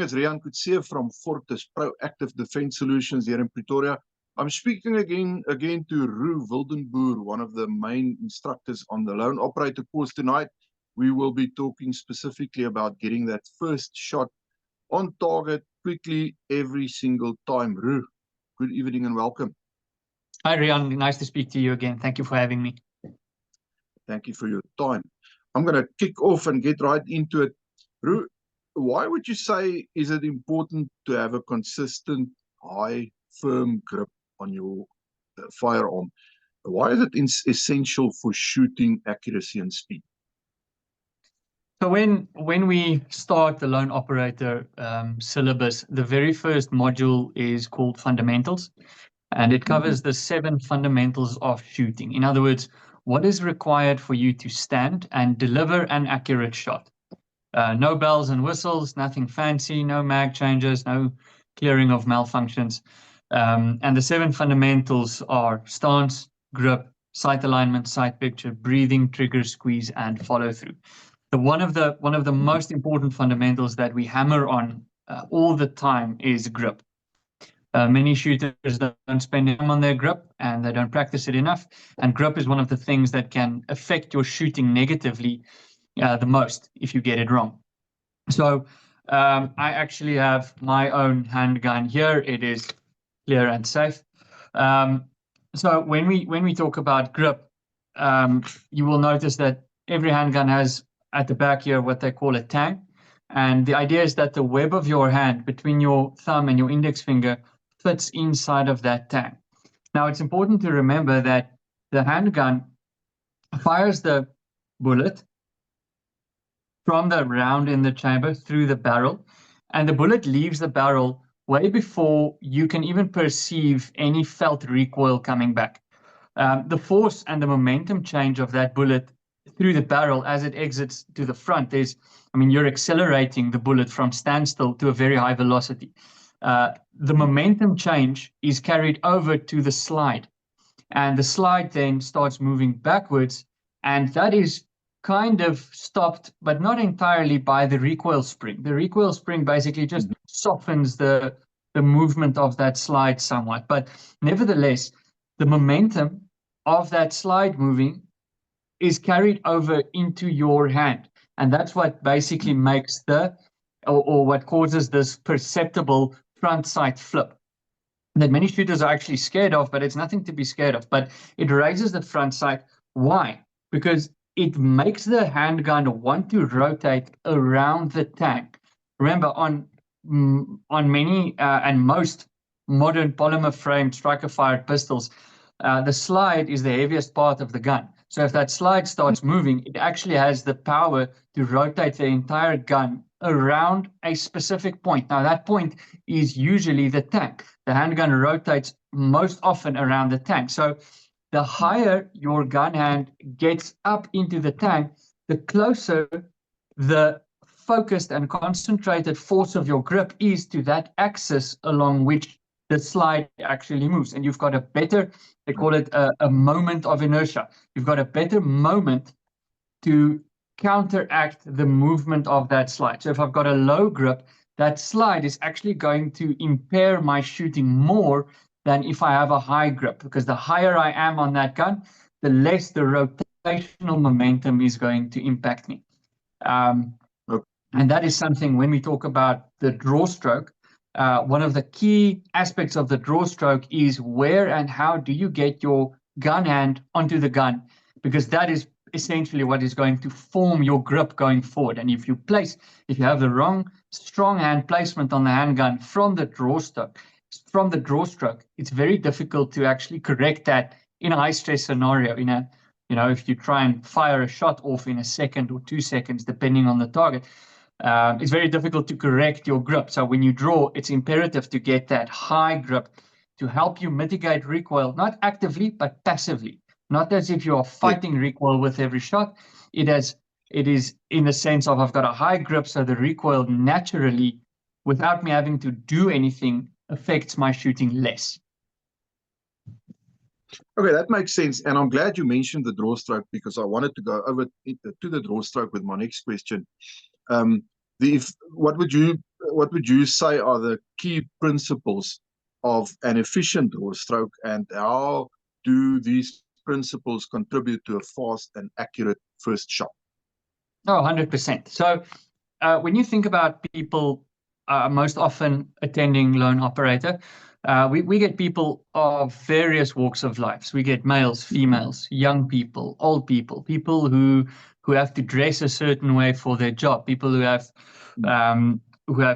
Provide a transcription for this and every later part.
it's Rian Kutse from Fortis Proactive Defense Solutions here in Pretoria. I'm speaking again to Roux Wildenboer, one of the main instructors on the lone operator course tonight. We will be talking specifically about getting that first shot on target quickly every single time. Roux, good evening and welcome. Hi, Rian. Nice to speak to you again. Thank you for having me. Thank you for your time. I'm going to kick off and get right into it. Roux, why would you say is it important to have a consistent, high, firm grip on your firearm? Why is it essential for shooting accuracy and speed? So when we start the lone operator syllabus, the very first module is called fundamentals, and it covers the 7 fundamentals of shooting. In other words, what is required for you to stand and deliver an accurate shot? No bells and whistles, nothing fancy, no mag changes, no clearing of malfunctions. And the 7 fundamentals are stance, grip, sight alignment, sight picture, breathing, trigger, squeeze, and follow through. One of the most important fundamentals that we hammer on all the time is grip. Many shooters don't spend time on their grip and they don't practice it enough. And grip is one of the things that can affect your shooting negatively the most if you get it wrong. So I actually have my own handgun here. It is clear and safe. So when we talk about grip, you will notice that every handgun has at the back here what they call a tang. And the idea is that the web of your hand between your thumb and your index finger fits inside of that tang. Now, it's important to remember that the handgun fires the bullet from the round in the chamber through the barrel, and the bullet leaves the barrel way before you can even perceive any felt recoil coming back. The force and the momentum change of that bullet through the barrel as it exits to the front you're accelerating the bullet from standstill to a very high velocity. The momentum change is carried over to the slide, and the slide then starts moving backwards, and that is kind of stopped, but not entirely, by the recoil spring. The recoil spring basically just softens the movement of that slide somewhat. But nevertheless, the momentum of that slide moving is carried over into your hand. And that's what basically makes or what causes this perceptible front sight flip that many shooters are actually scared of, but it's nothing to be scared of. But it raises the front sight. Why? Because it makes the handgun want to rotate around the tang. Remember, on many and most modern polymer-framed striker-fired pistols, the slide is the heaviest part of the gun. So if that slide starts moving, it actually has the power to rotate the entire gun around a specific point. Now, that point is usually the tang. The handgun rotates most often around the tang. So the higher your gun hand gets up into the tang, the closer the focused and concentrated force of your grip is to that axis along which the slide actually moves. And you've got a better, they call it a moment of inertia. You've got a better moment to counteract the movement of that slide. So if I've got a low grip, that slide is actually going to impair my shooting more than if I have a high grip, because the higher I am on that gun, the less the rotational momentum is going to impact me. And that is something when we talk about the draw stroke, one of the key aspects of the draw stroke is where and how do you get your gun hand onto the gun, because that is essentially what is going to form your grip going forward. And if you have the wrong strong hand placement on the handgun from the draw stroke, it's very difficult to actually correct that in a high stress scenario. If you try and fire a shot off in a second or 2 seconds, depending on the target, it's very difficult to correct your grip. So when you draw, it's imperative to get that high grip to help you mitigate recoil, not actively, but passively. Not as if you are fighting recoil with every shot. It is in the sense of I've got a high grip, so the recoil naturally, without me having to do anything, affects my shooting less. Okay, that makes sense. And I'm glad you mentioned the draw stroke, because I wanted to go over to the draw stroke with my next question. What would you what would you say are the key principles of an efficient draw stroke, and how do these principles contribute to a fast and accurate first shot? Oh, 100%. So when you think about people most often attending loan operator, we get people of various walks of life. We get males, females, young people, old people, people who have to dress a certain way for their job, people who have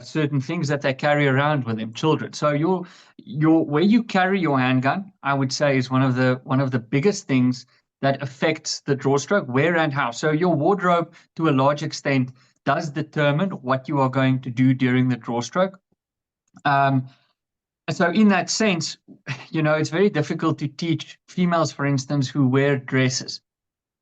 certain things that they carry around with them, children. So your where you carry your handgun, I would say, is one of the biggest things that affects the draw stroke, where and how. So your wardrobe, to a large extent, does determine what you are going to do during the draw stroke. So in that sense, it's very difficult to teach females, for instance, who wear dresses,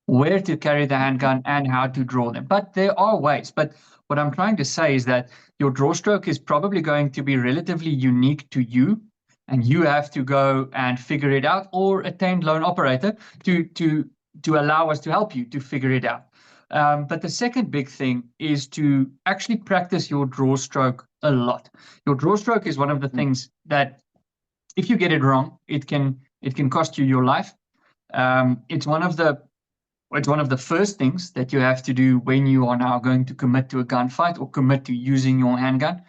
where to carry the handgun and how to draw them. But there are ways. But what I'm trying to say is that your draw stroke is probably going to be relatively unique to you, and you have to go and figure it out, or attend loan operator to allow us to help you to figure it out. But the second big thing is to actually practice your draw stroke a lot. Your draw stroke is one of the things that, if you get it wrong, it can cost you your life. It's one of the first things that you have to do when you are now going to commit to a gunfight or commit to using your handgun.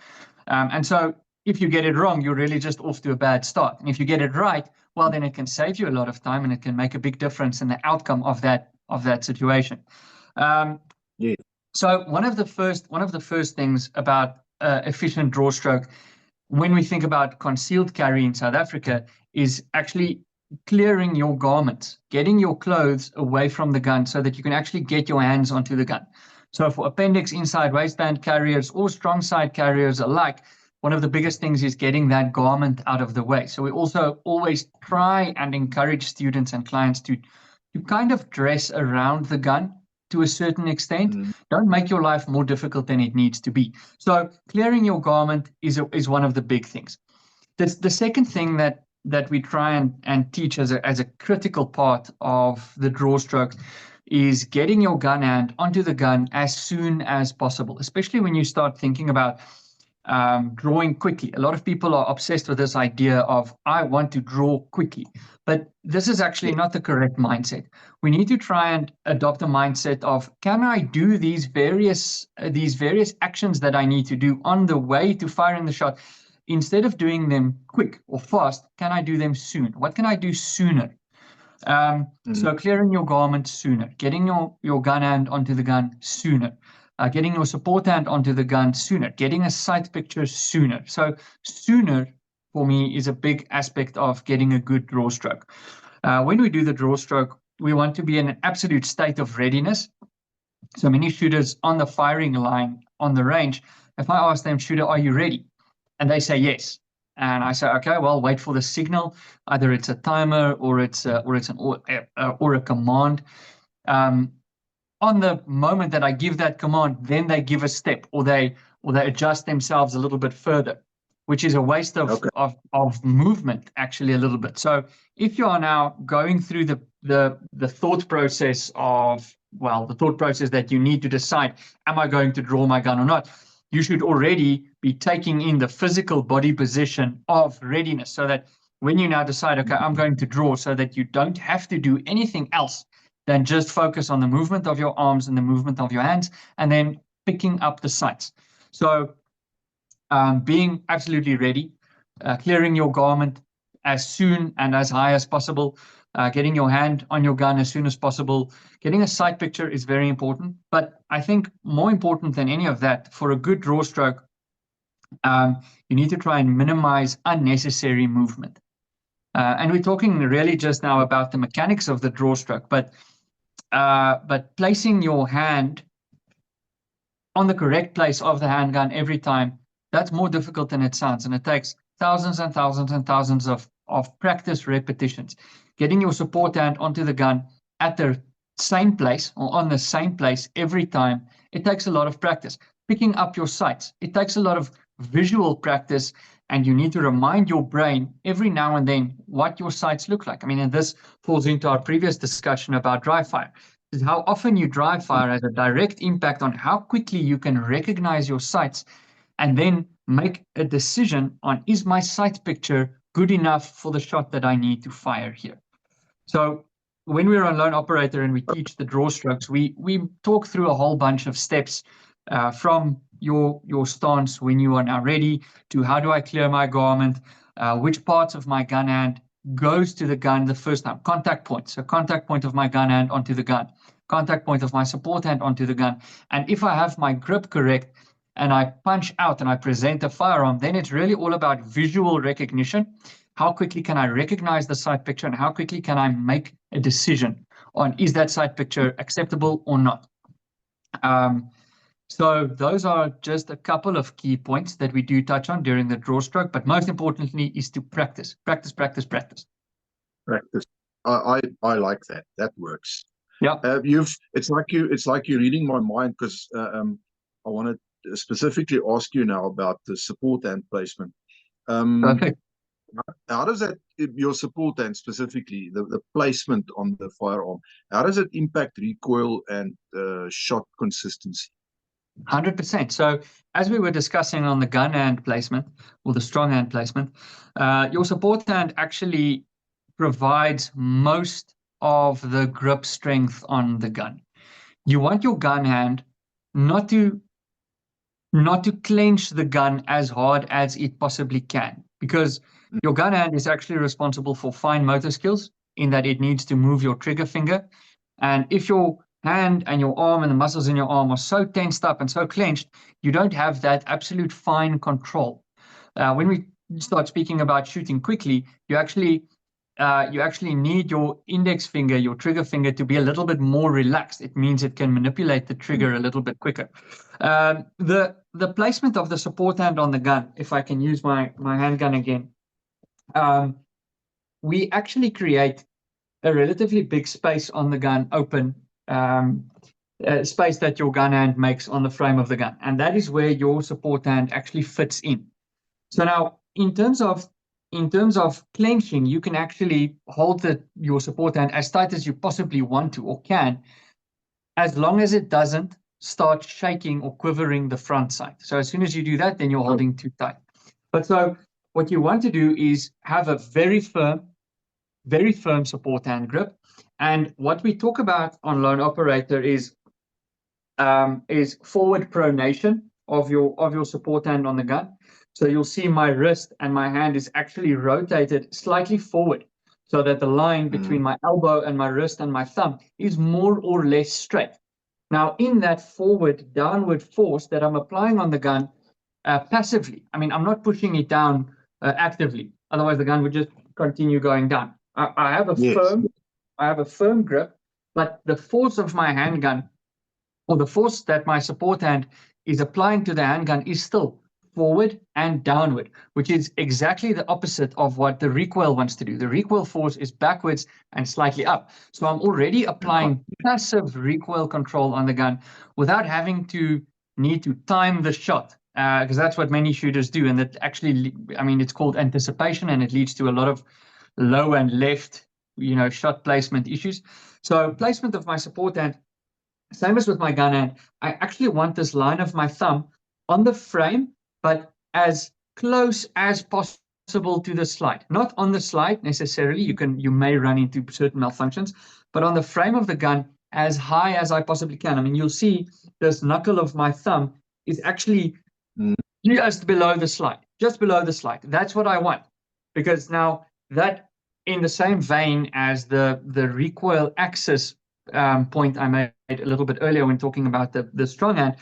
And so if you get it wrong, you're really just off to a bad start. And if you get it right, well, then it can save you a lot of time, and it can make a big difference in the outcome of that situation. Yeah. So one of the first things about efficient draw stroke, when we think about concealed carry in South Africa, is actually clearing your garments, getting your clothes away from the gun so that you can actually get your hands onto the gun. So for appendix inside waistband carriers or strong side carriers alike, one of the biggest things is getting that garment out of the way. So we also always try and encourage students and clients to kind of dress around the gun to a certain extent. Don't make your life more difficult than it needs to be. So clearing your garment is one of the big things. The second thing that we try and teach as a critical part of the draw stroke is getting your gun hand onto the gun as soon as possible, especially when you start thinking about drawing quickly. A lot of people are obsessed with this idea of, I want to draw quickly, but this is actually not the correct mindset. We need to try and adopt a mindset of, can I do these various actions that I need to do on the way to firing the shot? Instead of doing them quick or fast, can I do them soon? What can I do sooner? So clearing your garment sooner, getting your gun hand onto the gun sooner, getting your support hand onto the gun sooner, getting a sight picture sooner. So sooner, for me, is a big aspect of getting a good draw stroke. When we do the draw stroke, we want to be in an absolute state of readiness. So many shooters on the firing line on the range, if I ask them, shooter, are you ready? And they say yes. And I say, okay, well, wait for the signal. Either it's a timer or it's a command. On the moment that I give that command, then they give a step, or they adjust themselves a little bit further, which is a waste of movement, actually, a little bit. So if you are now going through the thought process that you need to decide, am I going to draw my gun or not? You should already be taking in the physical body position of readiness, so that when you now decide, okay, I'm going to draw, so that you don't have to do anything else than just focus on the movement of your arms and the movement of your hands, and then picking up the sights. So being absolutely ready, clearing your garment as soon and as high as possible, getting your hand on your gun as soon as possible, getting a sight picture is very important. But I think more important than any of that, for a good draw stroke, you need to try and minimize unnecessary movement. And we're talking really just now about the mechanics of the draw stroke, but placing your hand on the correct place of the handgun every time, that's more difficult than it sounds, and it takes thousands and thousands and thousands of practice repetitions. Getting your support hand onto the gun at the same place or on the same place every time, it takes a lot of practice. Picking up your sights, it takes a lot of visual practice, and you need to remind your brain every now and then what your sights look like. I mean, and this falls into our previous discussion about dry fire. How often you dry fire has a direct impact on how quickly you can recognize your sights and then make a decision on, is my sight picture good enough for the shot that I need to fire here? So when we're on Lone Operator and we teach the draw strokes, we talk through a whole bunch of steps from your stance when you are now ready, to how do I clear my garment, which parts of my gun hand goes to the gun the first time, contact point. So contact point of my gun hand onto the gun, contact point of my support hand onto the gun. And if I have my grip correct and I punch out and I present a firearm, then it's really all about visual recognition. How quickly can I recognize the sight picture, and how quickly can I make a decision on, is that sight picture acceptable or not? So those are just a couple of key points that we do touch on during the draw stroke, but most importantly is to practice. Practice. Practice. I like that. That works. Yeah. It's like you're reading my mind, because I want to specifically ask you now about the support hand placement. Perfect. How does that, your support hand specifically, the placement on the firearm, how does it impact recoil and shot consistency? 100%. So as we were discussing on the gun hand placement or the strong hand placement, your support hand actually provides most of the grip strength on the gun. You want your gun hand not to clench the gun as hard as it possibly can, because your gun hand is actually responsible for fine motor skills, in that it needs to move your trigger finger. And if your hand and your arm and the muscles in your arm are so tensed up and so clenched, you don't have that absolute fine control. When we start speaking about shooting quickly, you actually need your index finger, your trigger finger, to be a little bit more relaxed. It means it can manipulate the trigger a little bit quicker. The placement of the support hand on the gun, if I can use my handgun again, we actually create a relatively big space on the gun, open space that your gun hand makes on the frame of the gun, and that is where your support hand actually fits in. So now, in terms of clenching, you can actually hold your support hand as tight as you possibly want to or can, as long as it doesn't start shaking or quivering the front side. So as soon as you do that, then you're holding too tight. But so what you want to do is have a very firm support hand grip. And what we talk about on Lone Operator is forward pronation of your support hand on the gun. So you'll see my wrist and my hand is actually rotated slightly forward, so that the line between my elbow and my wrist and my thumb is more or less straight. Now, in that forward downward force that I'm applying on the gun passively, I mean, I'm not pushing it down actively, otherwise the gun would just continue going down. I have a firm grip, but the force of my handgun, or the force that my support hand is applying to the handgun, is still forward and downward, which is exactly the opposite of what the recoil wants to do. The recoil force is backwards and slightly up. So I'm already applying passive recoil control on the gun without having to need to time the shot, because that's what many shooters do. And that actually, I mean, it's called anticipation, and it leads to a lot of low and left, shot placement issues. So placement of my support hand, same as with my gun hand, I actually want this line of my thumb on the frame, but as close as possible to the slide. Not on the slide necessarily, you may run into certain malfunctions, but on the frame of the gun as high as I possibly can. I mean, you'll see this knuckle of my thumb is actually just below the slide, That's what I want, because now that, in the same vein as the recoil axis point I made a little bit earlier when talking about the strong hand,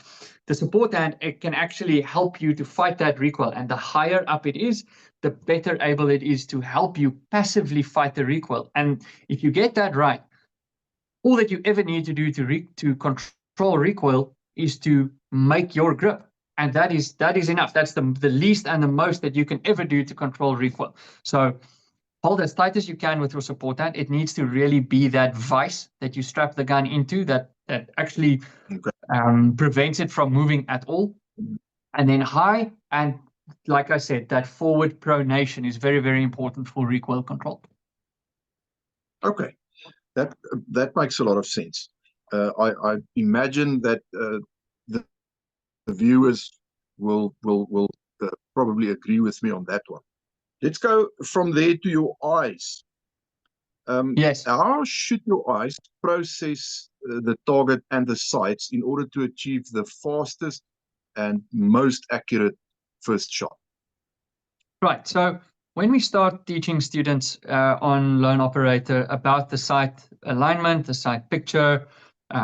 the support hand, it can actually help you to fight that recoil. And the higher up it is, the better able it is to help you passively fight the recoil. And if you get that right, all that you ever need to do to control recoil is to make your grip. And that is enough. That's the least and the most that you can ever do to control recoil. So hold as tight as you can with your support hand. It needs to really be that vice that you strap the gun into that actually prevents it from moving at all. And then high, and like I said, that forward pronation is very, very important for recoil control. Okay, that makes a lot of sense. I imagine that the viewers will probably agree with me on that one. Let's go from there to your eyes. Yes. How should your eyes process the target and the sights in order to achieve the fastest and most accurate first shot? Right. So when we start teaching students on Lone Operator about the sight alignment, the sight picture,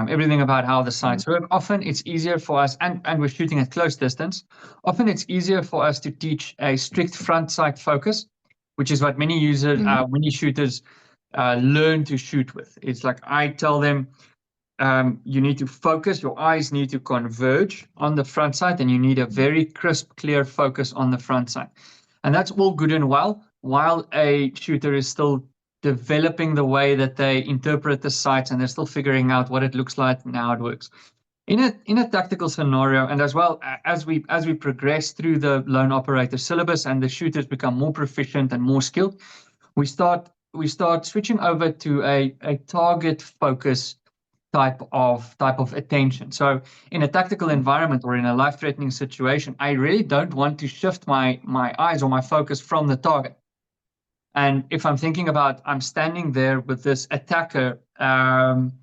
everything about how the sights work, often it's easier for us, and we're shooting at close distance, often it's easier for us to teach a strict front sight focus, which is what many users, many shooters learn to shoot with. It's like I tell them, you need to focus, your eyes need to converge on the front sight, and you need a very crisp, clear focus on the front sight. And that's all good and well, while a shooter is still developing the way that they interpret the sights, and they're still figuring out what it looks like and how it works. In a tactical scenario, and as well as we progress through the Lone Operator syllabus and the shooters become more proficient and more skilled, we start switching over to a target focus type of attention. So in a tactical environment or in a life-threatening situation, I really don't want to shift my eyes or my focus from the target. And if I'm thinking about, I'm standing there with this attacker, I'm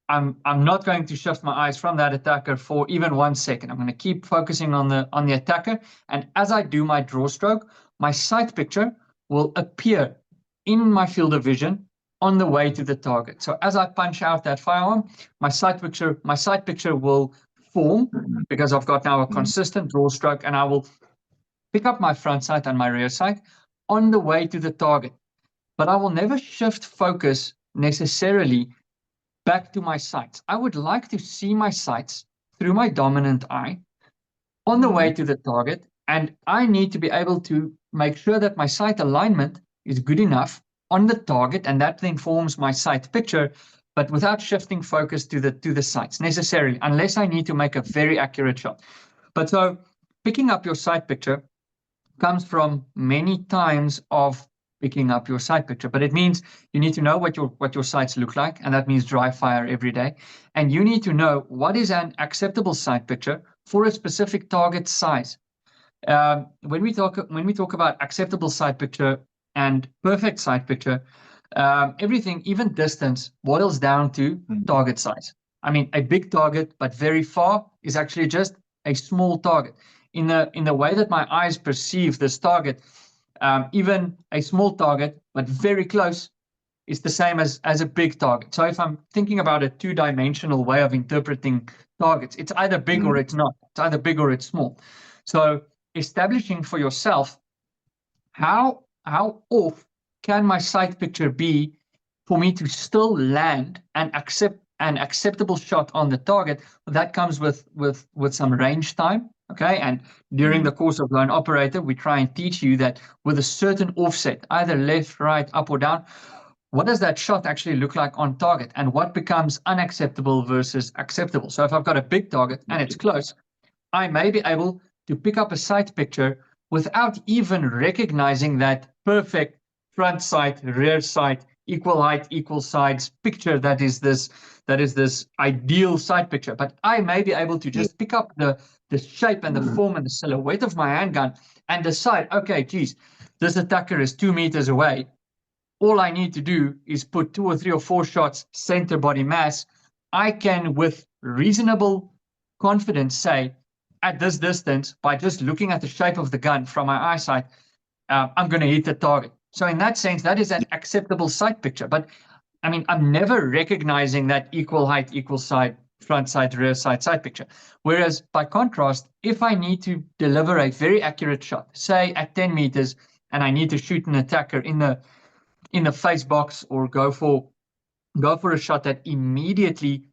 not going to shift my eyes from that attacker for even 1 second. I'm going to keep focusing on the attacker. And as I do my draw stroke, my sight picture will appear in my field of vision on the way to the target. So as I punch out that firearm, my sight picture will form, because I've got now a consistent draw stroke, and I will pick up my front sight and my rear sight on the way to the target. But I will never shift focus necessarily back to my sights. I would like to see my sights through my dominant eye on the way to the target, and I need to be able to make sure that my sight alignment is good enough on the target, and that then forms my sight picture, but without shifting focus to the sights necessarily, unless I need to make a very accurate shot. But so picking up your sight picture comes from many times of picking up your sight picture, but it means you need to know what your sights look like, and that means dry fire every day. And you need to know what is an acceptable sight picture for a specific target size. When we talk about acceptable sight picture and perfect sight picture, everything, even distance, boils down to target size. I mean, a big target but very far is actually just a small target. In the way that my eyes perceive this target, even a small target but very close is the same as a big target. So if I'm thinking about a two-dimensional way of interpreting targets, it's either big or it's not. It's either big or it's small. So establishing for yourself how off can my sight picture be for me to still land and accept an acceptable shot on the target. That comes with some range time. Okay, and during the course of Lone Operator, we try and teach you that with a certain offset, either left, right, up or down, what does that shot actually look like on target, and what becomes unacceptable versus acceptable. So if I've got a big target and it's close, I may be able to pick up a sight picture without even recognizing that perfect front sight, rear sight, equal height, equal sides picture that is this ideal sight picture. But I may be able to just pick up the shape and the form and the silhouette of my handgun and decide, okay, geez, this attacker is 2 meters away. All I need to do is put 2 or 3 or 4 shots center body mass. I can, with reasonable confidence, say at this distance, by just looking at the shape of the gun from my eyesight, I'm going to hit the target. So in that sense, that is an acceptable sight picture. But I mean, I'm never recognizing that equal height, equal side, front sight, rear sight picture. Whereas by contrast, if I need to deliver a very accurate shot, say at 10 meters, and I need to shoot an attacker in the face box, or go for a shot that immediately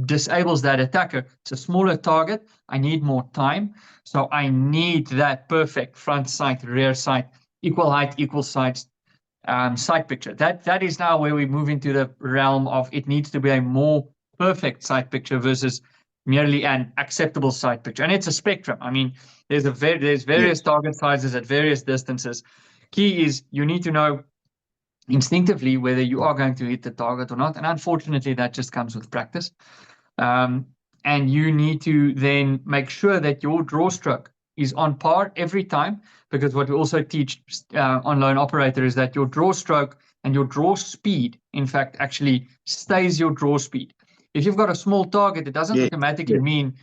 disables that attacker, it's a smaller target, I need more time. So I need that perfect front sight, rear sight, equal height, equal sides sight picture. That is now where we move into the realm of it needs to be a more perfect sight picture versus merely an acceptable sight picture. And it's a spectrum. I mean, there's various target sizes at various distances. Key is you need to know instinctively whether you are going to hit the target or not. And unfortunately, that just comes with practice. And you need to then make sure that your draw stroke is on par every time, because what we also teach on Lone Operator is that your draw stroke and your draw speed, in fact, actually stays your draw speed. If you've got a small target, it doesn't automatically mean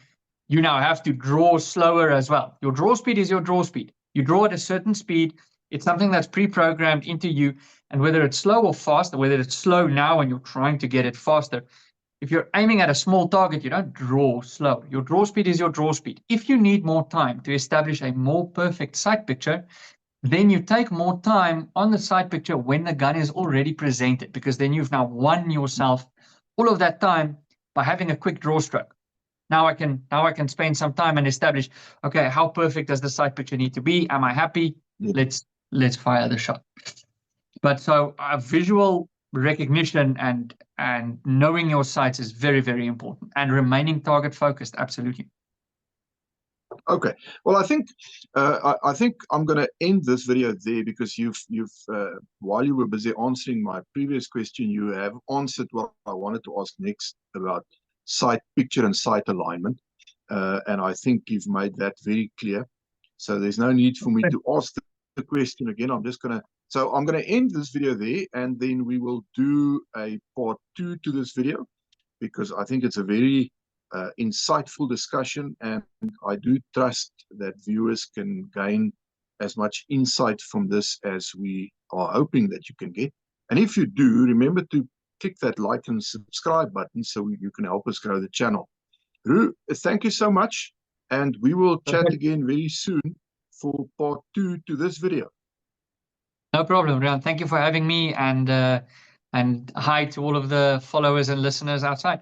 you now have to draw slower as well. Your draw speed is your draw speed. You draw at a certain speed. It's something that's pre-programmed into you. And whether it's slow or fast, or whether it's slow now and you're trying to get it faster, if you're aiming at a small target, you don't draw slow. Your draw speed is your draw speed. If you need more time to establish a more perfect sight picture, then you take more time on the sight picture when the gun is already presented, because then you've now won yourself all of that time by having a quick draw stroke. Now I can spend some time and establish, okay, how perfect does the sight picture need to be? Am I happy? Let's fire the shot. But so visual recognition and knowing your sights is very, very important, and remaining target focused. Absolutely. Okay. Well, I think I'm going to end this video there, because you've while you were busy answering my previous question, you have answered what I wanted to ask next about sight picture and sight alignment, and I think you've made that very clear. So there's no need for me to ask the question again. I'm going to end this video there, and then we will do a part 2 to this video, because I think it's a very insightful discussion, and I do trust that viewers can gain as much insight from this as we are hoping that you can get. And if you do, remember to click that like and subscribe button so you can help us grow the channel. Roux, thank you so much, and we will chat again very soon for part 2 to this video. No problem, Rian. Thank you for having me, and hi to all of the followers and listeners outside.